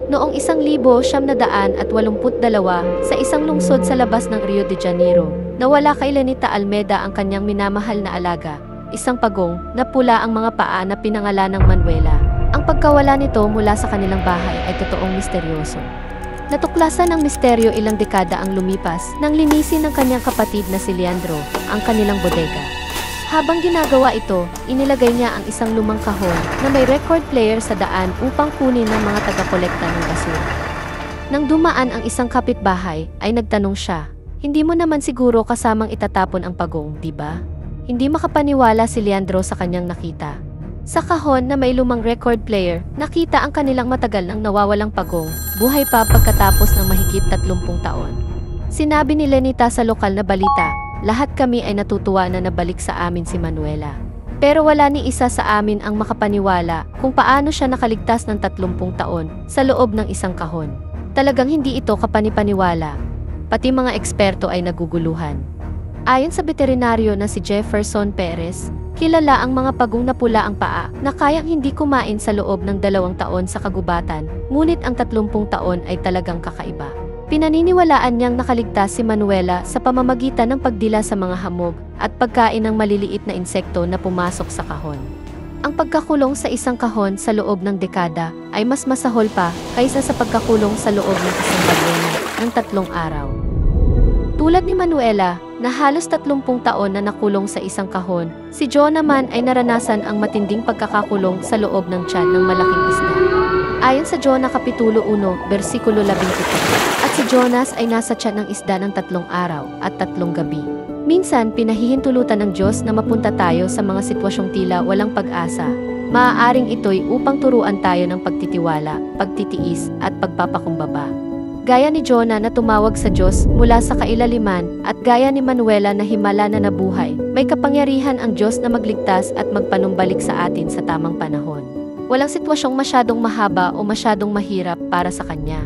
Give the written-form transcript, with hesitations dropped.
Noong 1982 sa isang lungsod sa labas ng Rio de Janeiro, nawala kay Lenita Almeida ang kanyang minamahal na alaga, isang pagong na pula ang mga paa na pinangalan ng Manuela. Ang pagkawala nito mula sa kanilang bahay ay totoong misteryoso. Natuklasan ng misteryo ilang dekada ang lumipas nang linisin ng kanyang kapatid na si Leandro ang kanilang bodega. Habang ginagawa ito, inilagay niya ang isang lumang kahon na may record player sa daan upang kunin ng mga taga-kolekta ng basura. Nang dumaan ang isang kapitbahay, ay nagtanong siya, "Hindi mo naman siguro kasamang itatapon ang pagong, di ba?" Hindi makapaniwala si Leandro sa kanyang nakita. Sa kahon na may lumang record player, nakita ang kanilang matagal nang nawawalang pagong, buhay pa pagkatapos ng mahigit 30 taon. Sinabi ni Lenita sa lokal na balita, "Lahat kami ay natutuwa na nabalik sa amin si Manuela. Pero wala ni isa sa amin ang makapaniwala kung paano siya nakaligtas ng 30 taon sa loob ng isang kahon." Talagang hindi ito kapanipaniwala. Pati mga eksperto ay naguguluhan. Ayon sa veterinaryo na si Jefferson Perez, kilala ang mga pagong na pula ang paa na kayang hindi kumain sa loob ng 2 taon sa kagubatan, ngunit ang 30 taon ay talagang kakaiba. Pinaniniwalaan niyang nakaligtas si Manuela sa pamamagitan ng pagdila sa mga hamog at pagkain ng maliliit na insekto na pumasok sa kahon. Ang pagkakulong sa isang kahon sa loob ng dekada ay mas masahol pa kaysa sa pagkakulong sa loob ng isang balyena ng 3 araw. Tulad ni Manuela, na halos 30 taon na nakulong sa isang kahon, si Joe naman ay naranasan ang matinding pagkakakulong sa loob ng tiyan ng malaking isda. Ayon sa Jonah Kapitulo 1, versikulo 13, at si Jonas ay nasa tiyan ng isda ng 3 araw at 3 gabi. Minsan, pinahihintulutan ng Diyos na mapunta tayo sa mga sitwasyong tila walang pag-asa. Maaaring ito'y upang turuan tayo ng pagtitiwala, pagtitiis, at pagpapakumbaba. Gaya ni Jonah na tumawag sa Diyos mula sa kailaliman at gaya ni Manuela na himala na nabuhay, may kapangyarihan ang Diyos na magligtas at magpanumbalik sa atin sa tamang panahon. Walang sitwasyong masyadong mahaba o masyadong mahirap para sa Kanya.